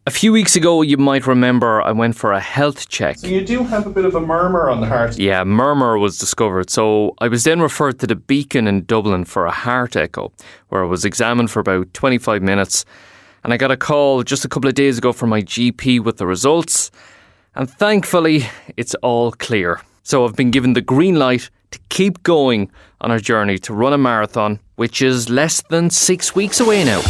A few weeks ago, you might remember I went for a health check. So you do have a bit of a murmur on the heart. Yeah, murmur was discovered. So I was then referred to the Beacon in Dublin for a heart echo, where I was examined for about 25 minutes. And I got a call just a couple of days ago from my GP with the results. And thankfully, it's all clear. So I've been given the green light to keep going on our journey to run a marathon, which is less than 6 weeks away now.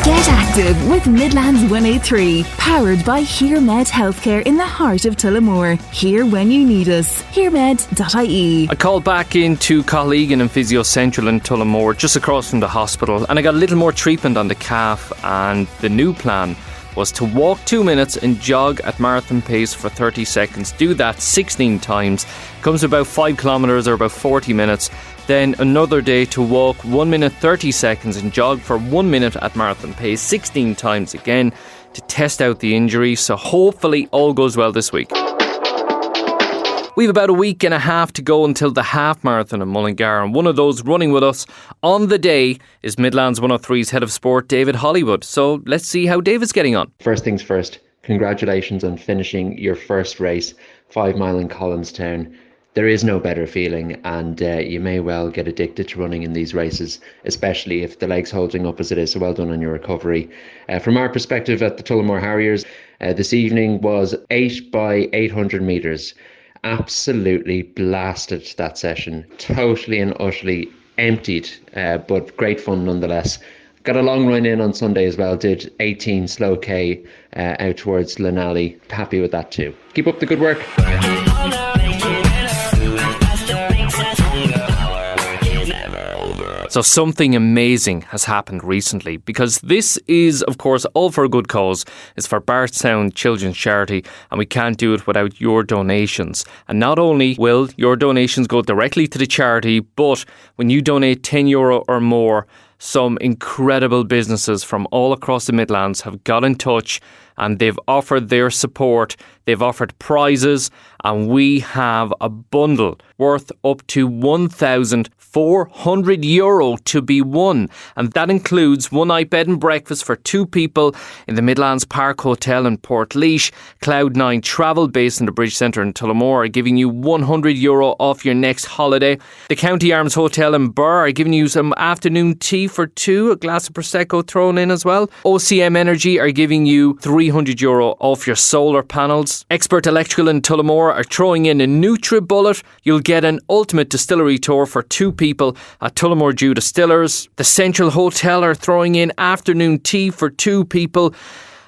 Get active with Midlands 183, powered by HearMed Healthcare in the heart of Tullamore. Here when you need us. HearMed.ie. I called back into Collegan and Physio Central in Tullamore, just across from the hospital, and I got a little more treatment on the calf, and the new plan was to walk 2 minutes and jog at marathon pace for 30 seconds. Do that 16 times. Comes to about 5 kilometres or about 40 minutes. Then another day to walk 1 minute 30 seconds and jog for 1 minute at marathon pace 16 times again to test out the injury. So hopefully all goes well this week. We've about a week and a half to go until the half marathon in Mullingar, and one of those running with us on the day is Midlands 103's head of sport, David Hollywood. So let's see how David's getting on. First things first, congratulations on finishing your first race, 5 mile in Collinstown. There is no better feeling, and you may well get addicted to running in these races, especially if the leg's holding up as it is. So well done on your recovery. From our perspective at the Tullamore Harriers, this evening was 8 by 800 metres. Absolutely blasted that session. Totally and utterly emptied, but great fun nonetheless. Got a long run in on Sunday as well. Did 18 slow K out towards Lenally. Happy with that too. Keep up the good work. So something amazing has happened recently, because this is, of course, all for a good cause. It's for Bardstown Children's Charity, and we can't do it without your donations. And not only will your donations go directly to the charity, but when you donate €10 or more, some incredible businesses from all across the Midlands have got in touch and they've offered their support. They've offered prizes, and we have a bundle worth up to €1,400 to be won. And that includes one night bed and breakfast for 2 people in the Midlands Park Hotel in Portlaoise. Cloud9 Travel, based in the Bridge Centre in Tullamore, are giving you €100 off your next holiday. The County Arms Hotel in Birr are giving you some afternoon tea for 2, a glass of Prosecco thrown in as well. OCM Energy are giving you €300 off your solar panels. Expert Electrical in Tullamore are throwing in a NutriBullet. You'll get an ultimate distillery tour for 2 people at Tullamore Dew Distillers. The Central Hotel are throwing in afternoon tea for 2 people.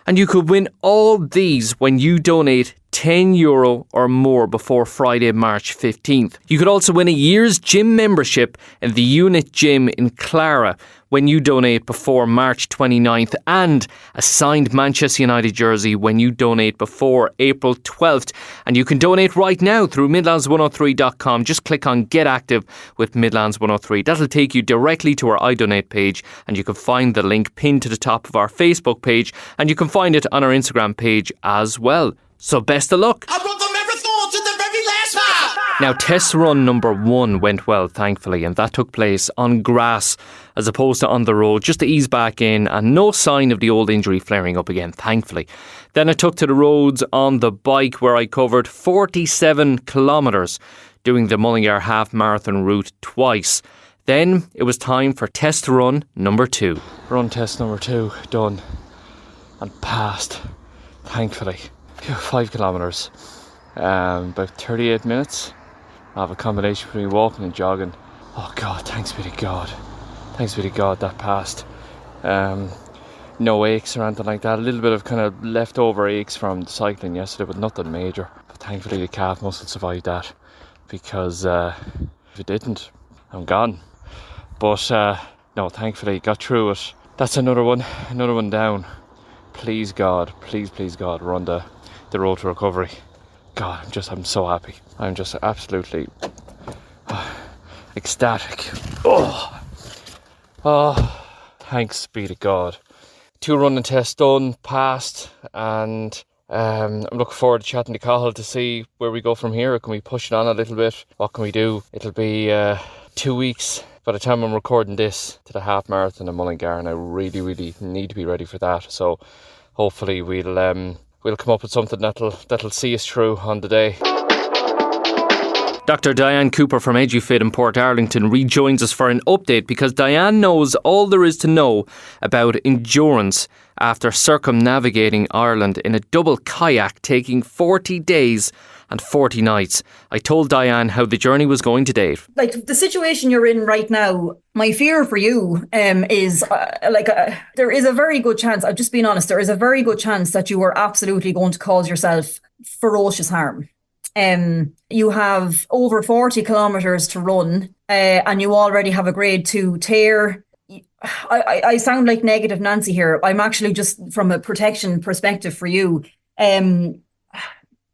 And you could win all these when you donate €10 or more before Friday, March 15th. You could also win a year's gym membership in the Unit Gym in Clara when you donate before March 29th, and a signed Manchester United jersey when you donate before April 12th. And you can donate right now through Midlands103.com. Just click on Get Active with Midlands 103. That'll take you directly to our iDonate page, and you can find the link pinned to the top of our Facebook page, and you can find it on our Instagram page as well. So best of luck. I wrote the marathon to the very last mile. Now, test run number 1 went well, thankfully, and that took place on grass as opposed to on the road, just to ease back in, and no sign of the old injury flaring up again, thankfully. Then I took to the roads on the bike, where I covered 47 kilometres, doing the Mullingar half marathon route twice. Then it was time for test run number 2. Run test number 2 done and passed, thankfully. 5 kilometres, about 38 minutes. I have a combination between walking and jogging. Oh God, thanks be to God. Thanks be to God that passed. No aches or anything like that. A little bit of kind of leftover aches from cycling yesterday, but nothing major. But thankfully the calf muscle survived that, because if it didn't, I'm gone. But no, thankfully got through it. That's another one down. Please God, please God, we're on the road to recovery. God, I'm so happy. I'm just absolutely ecstatic. Oh, thanks be to God. 2 running tests done, passed, and I'm looking forward to chatting to Cathal to see where we go from here. Can we push it on a little bit? What can we do? It'll be 2 weeks by the time I'm recording this to the half marathon in Mullingar, and I really need to be ready for that. So hopefully we'll come up with something that'll see us through on the day. Dr Diane Cooper from EduFit in Port Arlington rejoins us for an update because Diane knows all there is to know about endurance after circumnavigating Ireland in a double kayak taking 40 days and 40 nights. I told Diane how the journey was going to date. Like the situation you're in right now, my fear for you is there is a very good chance, I've just been honest, there is a very good chance that you are absolutely going to cause yourself ferocious harm. You have over 40 kilometres to run and you already have a grade 2 tear. I sound like negative Nancy here. I'm actually just from a protection perspective for you.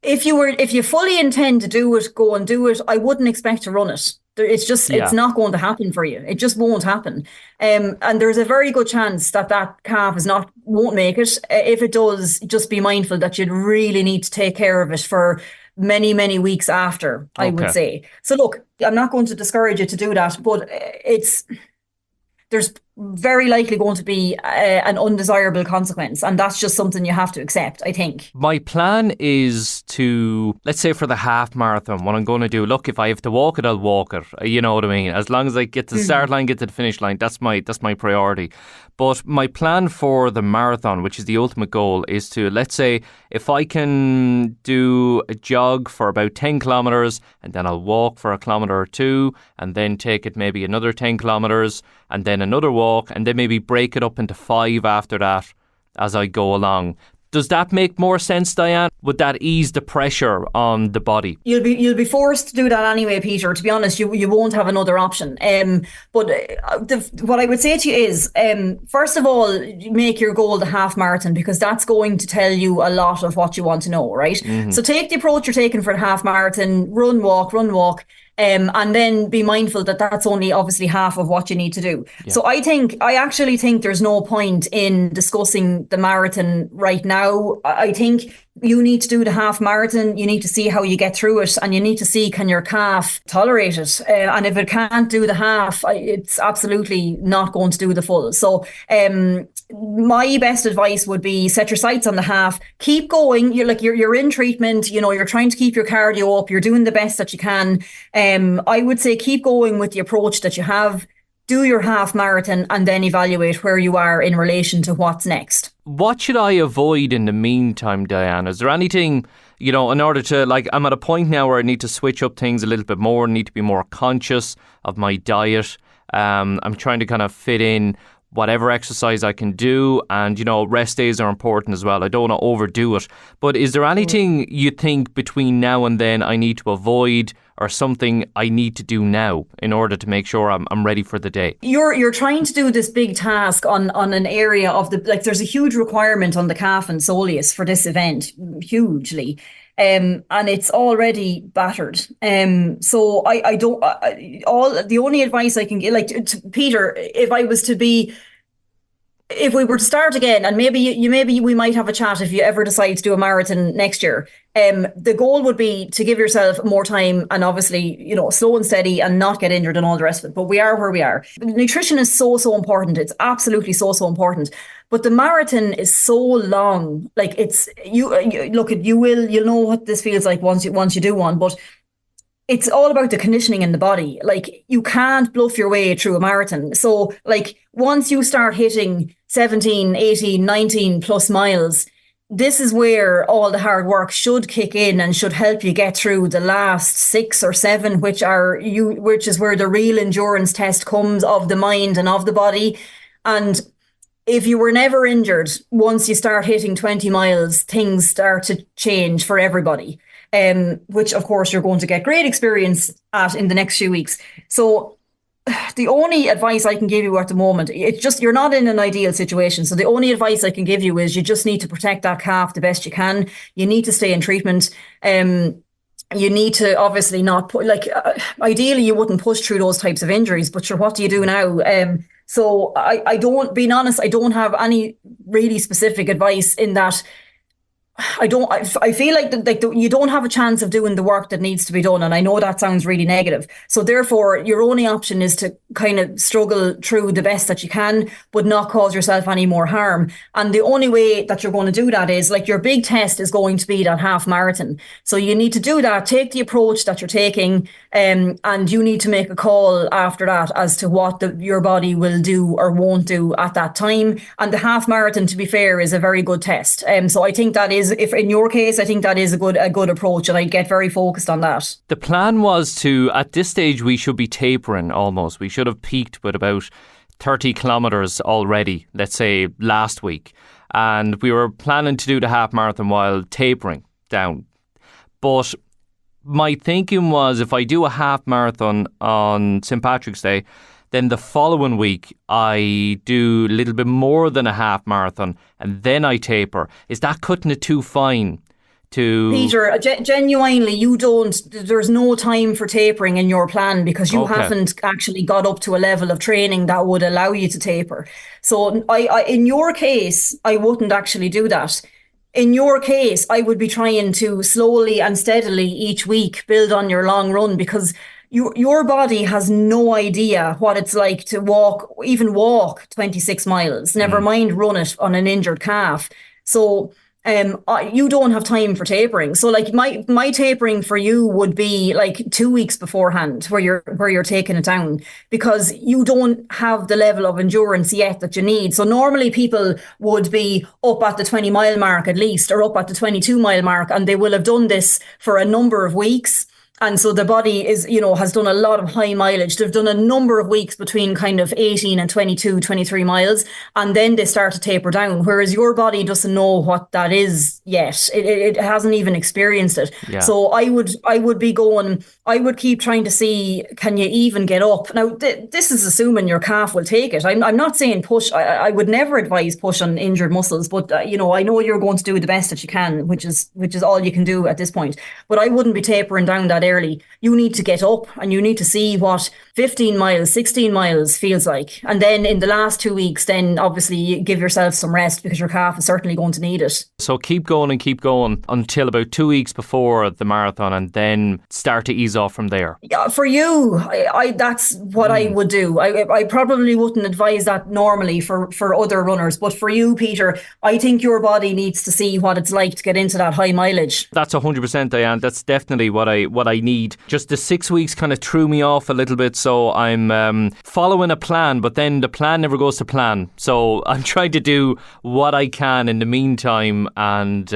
If you fully intend to do it, go and do it. I wouldn't expect to run it. It's not going to happen for you. It just won't happen. And there's a very good chance that calf won't make it. If it does, just be mindful that you'd really need to take care of it for many, many weeks after, I would say. So look, I'm not going to discourage you to do that, but there's very likely going to be an undesirable consequence, and that's just something you have to accept, I think. My plan is to, let's say for the half marathon, what I'm going to do, look, if I have to walk it, I'll walk it. You know what I mean? As long as I get to the start line, get to the finish line, that's my priority. But my plan for the marathon, which is the ultimate goal, is to, let's say, if I can do a jog for about 10 kilometres and then I'll walk for a kilometre or two and then take it maybe another 10 kilometres and then another walk and then maybe break it up into 5 after that as I go along. Does that make more sense, Diane? Would that ease the pressure on the body? You'll be forced to do that anyway, Peter. To be honest, you won't have another option. But what I would say to you is, first of all, make your goal the half marathon, because that's going to tell you a lot of what you want to know, right? Mm-hmm. So take the approach you're taking for the half marathon, run, walk. And then be mindful that that's only obviously half of what you need to do. Yeah. So I actually think there's no point in discussing the marathon right now. I think you need to do the half marathon. You need to see how you get through it, and you need to see, can your calf tolerate it? And if it can't do the half, it's absolutely not going to do the full. So my best advice would be set your sights on the half, keep going. You're in treatment, you're trying to keep your cardio up, you're doing the best that you can. I would say keep going with the approach that you have, do your half marathon, and then evaluate where you are in relation to what's next. What should I avoid in the meantime, Diane? Is there anything, in order to, I'm at a point now where I need to switch up things a little bit more, need to be more conscious of my diet. I'm trying to kind of fit in whatever exercise I can do, and rest days are important as well. I don't want to overdo it, but is there anything you think between now and then I need to avoid, or something I need to do now in order to make sure I'm ready for the day? You're trying to do this big task on an area of there's a huge requirement on the calf and soleus for this event, hugely. And it's already battered. So I don't. The only advice I can give, to Peter, if we were to start again, and maybe we might have a chat if you ever decide to do a marathon next year. The goal would be to give yourself more time, and obviously, slow and steady, and not get injured and all the rest of it. But we are where we are. Nutrition is so important. It's absolutely so important. But the marathon is so long. You'll know what this feels like once you do one. But it's all about the conditioning in the body. You can't bluff your way through a marathon. So once you start hitting 17, 18, 19 plus miles, this is where all the hard work should kick in and should help you get through the last 6 or 7, which is where the real endurance test comes, of the mind and of the body. And if you were never injured, once you start hitting 20 miles, things start to change for everybody. Which of course you're going to get great experience at in the next few weeks. So the only advice I can give you at the moment, it's just, you're not in an ideal situation. So the only advice I can give you is you just need to protect that calf the best you can. You need to stay in treatment. You need to obviously not put, ideally you wouldn't push through those types of injuries, but sure, what do you do now? So I don't have any really specific advice in that. I feel like you don't have a chance of doing the work that needs to be done. And I know that sounds really negative. So therefore, your only option is to kind of struggle through the best that you can, but not cause yourself any more harm. And the only way that you're going to do that is, like, your big test is going to be that half marathon. So you need to do that, take the approach that you're taking, and you need to make a call after that as to what your body will do or won't do at that time. And the half marathon, to be fair, is a very good test. So I think that is, if in your case, I think that is a good approach, and I'd get very focused on that. The plan was to, at this stage, we should be tapering almost. We should have peaked with about 30 kilometres already, let's say last week. And we were planning to do the half marathon while tapering down. But my thinking was, if I do a half marathon on St. Patrick's Day, then the following week I do a little bit more than a half marathon and then I taper. Is that cutting it too fine? Peter, genuinely, there's no time for tapering in your plan, because you haven't actually got up to a level of training that would allow you to taper. So in your case, I wouldn't actually do that. In your case, I would be trying to slowly and steadily each week build on your long run, because your body has no idea what it's like to walk 26 miles, never mind run it on an injured calf. So you don't have time for tapering. So like my tapering for you would be like 2 weeks beforehand, where you're taking it down, because you don't have the level of endurance yet that you need. So normally people would be up at the 20-mile mark at least, or up at the 22-mile mark, and they will have done this for a number of weeks. And so the body has done a lot of high mileage. They've done a number of weeks between kind of 18 and 22, 23 miles. And then they start to taper down. Whereas your body doesn't know what that is yet. It hasn't even experienced it. Yeah. So I would keep trying to see, can you even get up? Now, this is assuming your calf will take it. I'm not saying push. I would never advise push on injured muscles. But, I know you're going to do the best that you can, which is all you can do at this point. But I wouldn't be tapering down that early. You need to get up and you need to see what 15 miles, 16 miles feels like. And then in the last 2 weeks, then obviously you give yourself some rest, because your calf is certainly going to need it. So keep going until about 2 weeks before the marathon, and then start to ease off from there. Yeah, for you, that's what I would do. I probably wouldn't advise that normally for other runners, but for you, Peter, I think your body needs to see what it's like to get into that high mileage. That's 100%, Diane. That's definitely what I need. Just the 6 weeks kind of threw me off a little bit, so I'm following a plan, but then the plan never goes to plan. So I'm trying to do what I can in the meantime, and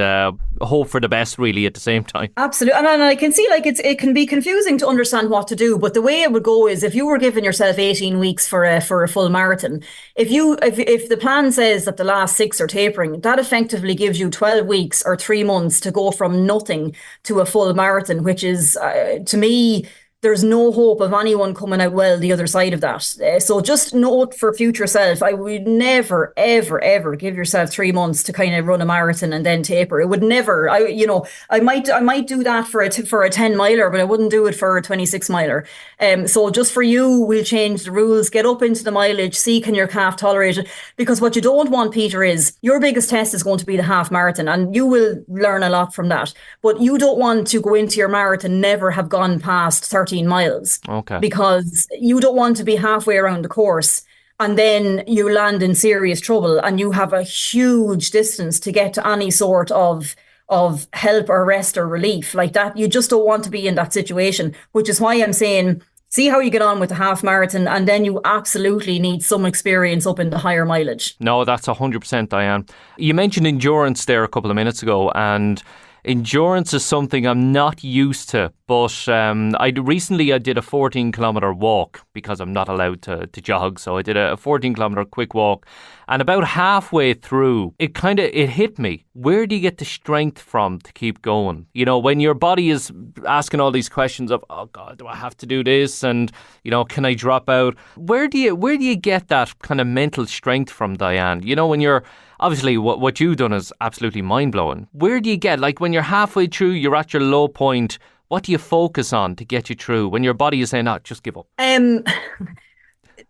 hope for the best, really, at the same time. Absolutely. And I can see, like, it can be confusing to understand what to do, but the way it would go is, if you were giving yourself 18 weeks for a full marathon, if the plan says that the last 6 are tapering, that effectively gives you 12 weeks or 3 months to go from nothing to a full marathon, which is, to me, there's no hope of anyone coming out well the other side of that. So just note for future self, I would never, ever, ever give yourself 3 months to kind of run a marathon and then taper. It would never. I might do that for a 10 miler, but I wouldn't do it for a 26 miler. So just for you, we'll change the rules. Get up into the mileage. See, can your calf tolerate it? Because what you don't want, Peter, is your biggest test is going to be the half marathon, and you will learn a lot from that. But you don't want to go into your marathon never have gone past 13 miles. Okay. Because you don't want to be halfway around the course and then you land in serious trouble and you have a huge distance to get to any sort of help or rest or relief like that. You just don't want to be in that situation, which is why I'm saying, see how you get on with the half marathon, and then you absolutely need some experience up in the higher mileage. No, that's 100%, Diane. You mentioned endurance there a couple of minutes ago, and endurance is something I'm not used to, but I did a 14-kilometre walk, because I'm not allowed to jog. So I did a 14-kilometre quick walk, and about halfway through, it hit me. Where do you get the strength from to keep going? When your body is asking all these questions of, oh God, do I have to do this? And, can I drop out? Where do you get that kind of mental strength from, Diane? When you're, obviously what you've done is absolutely mind-blowing. Where do you get, like, when you're halfway through, you're at your low point, what do you focus on to get you through when your body is saying, just give up?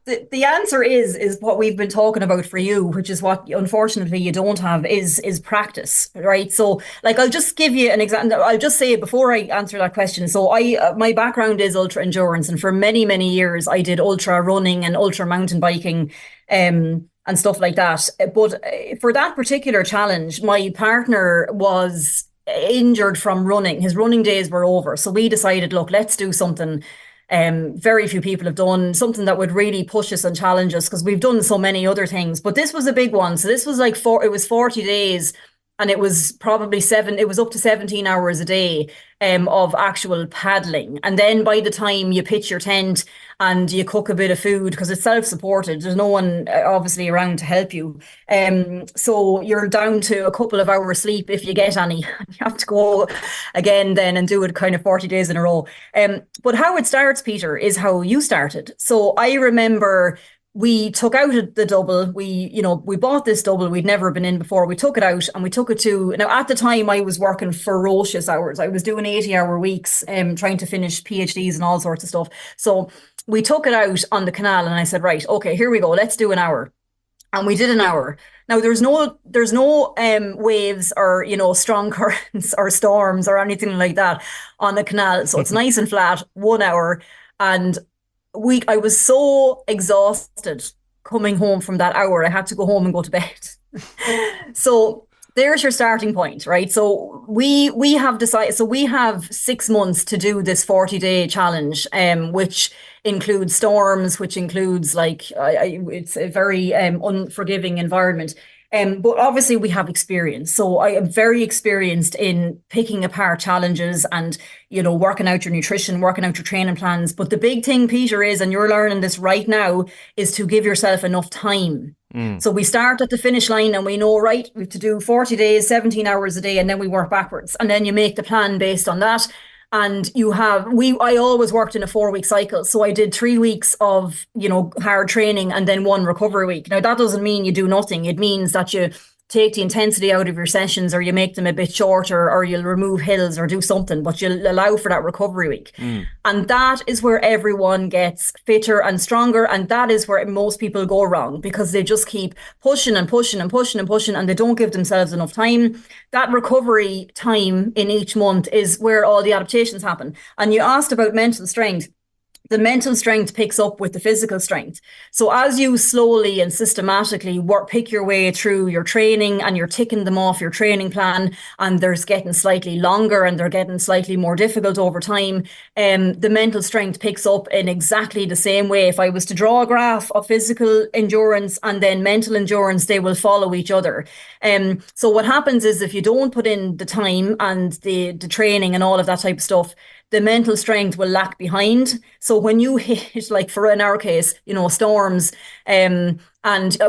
the answer is what we've been talking about for you, which is what unfortunately you don't have is practice, right? So like I'll just give you an example. I'll just say before I answer that question. So I my background is ultra endurance, and for many years I did ultra running and ultra mountain biking and stuff like that. But for that particular challenge, my partner was injured from running. His running days were over. So we decided, look, let's do something very few people have done, something that would really push us and challenge us, because we've done so many other things. But this was a big one. So this was like it was 40 days, and it was probably it was up to 17 hours a day of actual paddling. And then by the time you pitch your tent and you cook a bit of food, because it's self-supported, there's no one obviously around to help you. So you're down to a couple of hours sleep if you get any. You have to go again then and do it kind of 40 days in a row. But how it starts, Peter, is how you started. So I remember we took out the double. We bought this double we'd never been in before. We took it out and we took it to, now at the time I was working ferocious hours. I was doing 80-hour weeks, trying to finish PhDs and all sorts of stuff. So we took it out on the canal and I said, right, okay, here we go. Let's do an hour. And we did an hour. Now there's no waves or, strong currents or storms or anything like that on the canal. So it's nice and flat, 1 hour. And I was so exhausted coming home from that hour. I had to go home and go to bed. So there's your starting point, right? So we have decided, so we have 6 months to do this 40-day challenge, which includes storms, which includes it's a very unforgiving environment. But obviously we have experience. So I am very experienced in picking apart challenges and, working out your nutrition, working out your training plans. But the big thing, Peter, is, and you're learning this right now, is to give yourself enough time. So we start at the finish line and we know, right, we have to do 40 days, 17 hours a day, and then we work backwards. And then you make the plan based on that. And I always worked in a 4-week cycle. So I did 3 weeks of, hard training and then 1 recovery week. Now, that doesn't mean you do nothing. It means that you take the intensity out of your sessions, or you make them a bit shorter, or you'll remove hills or do something, but you'll allow for that recovery week. And that is where everyone gets fitter and stronger. And that is where most people go wrong, because they just keep pushing and pushing and pushing and pushing, and they don't give themselves enough time. That recovery time in each month is where all the adaptations happen. And you asked about mental strength. The mental strength picks up with the physical strength. So as you slowly and systematically pick your way through your training, and you're ticking them off your training plan, and they're getting slightly longer and they're getting slightly more difficult over time, the mental strength picks up in exactly the same way. If I was to draw a graph of physical endurance and then mental endurance, they will follow each other. So what happens is, if you don't put in the time and the training and all of that type of stuff, the mental strength will lag behind. So when you hit, like in our case, storms, and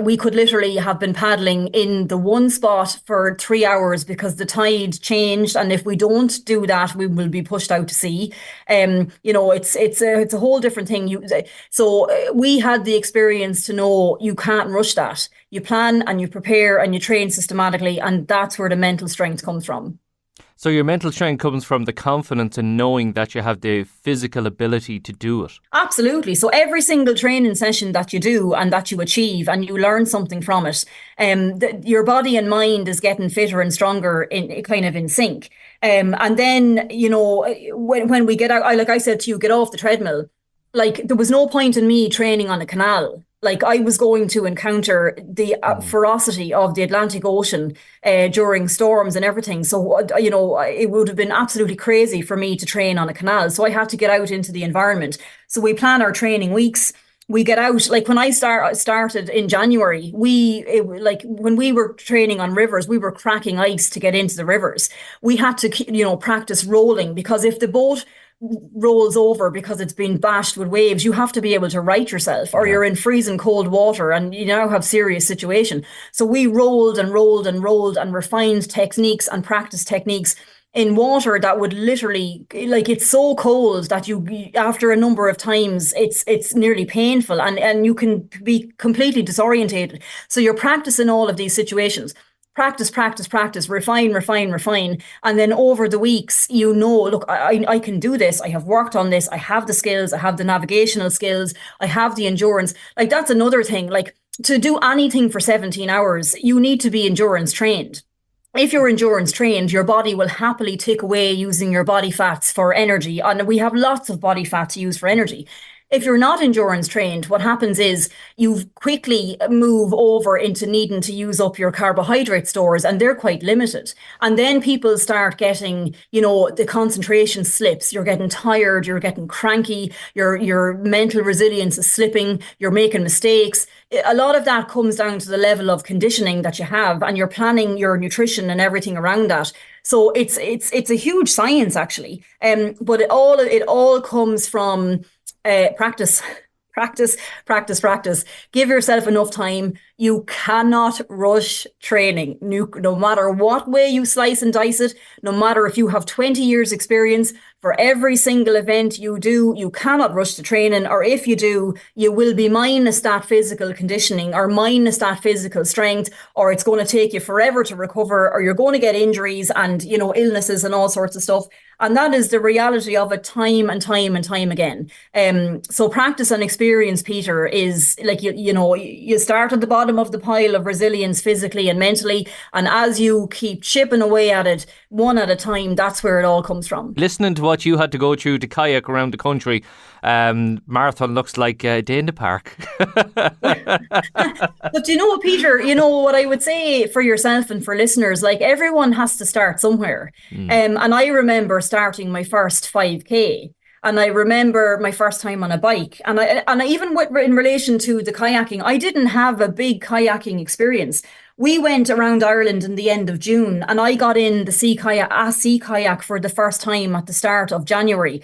we could literally have been paddling in the one spot for 3 hours because the tide changed. And if we don't do that, we will be pushed out to sea. It's a whole different thing. So we had the experience to know you can't rush that. You plan and you prepare and you train systematically, and that's where the mental strength comes from. So your mental strength comes from the confidence in knowing that you have the physical ability to do it. Absolutely. So every single training session that you do and that you achieve and you learn something from it, your body and mind is getting fitter and stronger in sync. And then, when we get out, like I said to you, get off the treadmill. Like, there was no point in me training on a canal. Like, I was going to encounter the ferocity of the Atlantic Ocean during storms and everything. So, it would have been absolutely crazy for me to train on a canal. So I had to get out into the environment. So we plan our training weeks. We get out, like when I started in January, when we were training on rivers, we were cracking ice to get into the rivers. We had to, practice rolling, because if the boat rolls over because it's been bashed with waves, you have to be able to right yourself, or you're in freezing cold water and you now have serious situation. So we rolled and rolled and rolled and refined techniques and practice techniques in water that would literally, it's so cold that you after a number of times it's nearly painful, and you can be completely disorientated. So you're practicing all of these situations. practice, refine. And then over the weeks, look, I can do this. I have worked on this. I have the skills. I have the navigational skills. I have the endurance. Like, that's another thing. Like, to do anything for 17 hours, you need to be endurance trained. If you're endurance trained, your body will happily take away using your body fats for energy. And we have lots of body fat to use for energy. If you're not endurance trained, what happens is you quickly move over into needing to use up your carbohydrate stores, and they're quite limited. And then people start getting, the concentration slips. You're getting tired, you're getting cranky, your mental resilience is slipping, you're making mistakes. A lot of that comes down to the level of conditioning that you have, and you're planning your nutrition and everything around that. So it's a huge science, actually. But it all comes from practice. Give yourself enough time. You cannot rush training. No matter what way you slice and dice it, no matter if you have 20 years experience, for every single event you do, you cannot rush the training. Or if you do, you will be minus that physical conditioning or minus that physical strength, or it's going to take you forever to recover, or you're going to get injuries and, illnesses and all sorts of stuff. And that is the reality of it time and time again. So practice and experience, Peter, is like, you start at the bottom of the pile of resilience physically and mentally. And as you keep chipping away at it, one at a time, that's where it all comes from. Listening to what you had to go through to kayak around the country, marathon looks like a day in the park. But Peter, what I would say for yourself and for listeners, like, everyone has to start somewhere. And I remember starting my first 5K. And I remember my first time on a bike. And I even in relation to the kayaking, I didn't have a big kayaking experience. We went around Ireland in the end of June, and I got in the sea kayak for the first time at the start of January.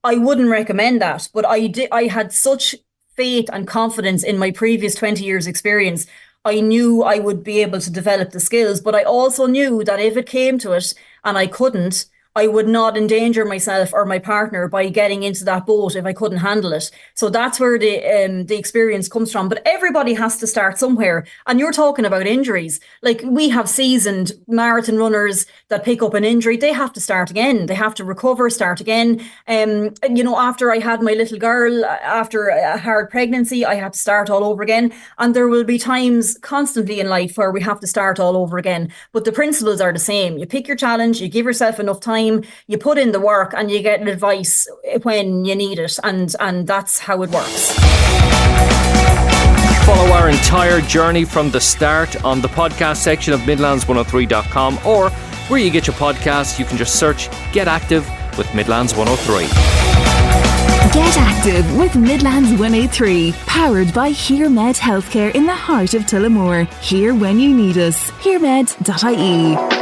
I wouldn't recommend that, but I had such faith and confidence in my previous 20 years experience. I knew I would be able to develop the skills, but I also knew that if it came to it and I couldn't, I would not endanger myself or my partner by getting into that boat if I couldn't handle it. So that's where the experience comes from. But everybody has to start somewhere. And you're talking about injuries. Like, we have seasoned marathon runners that pick up an injury. They have to start again. They have to recover, start again. After I had my little girl, after a hard pregnancy, I had to start all over again. And there will be times constantly in life where we have to start all over again. But the principles are the same. You pick your challenge, you give yourself enough time, you put in the work, and you get advice when you need it, and that's how it works. Follow our entire journey from the start on the podcast section of Midlands103.com, or where you get your podcasts. You can just search Get Active with Midlands 103. Get active with Midlands 103, powered by HearMed Healthcare in the heart of Tullamore. Hear when you need us. HearMed.ie.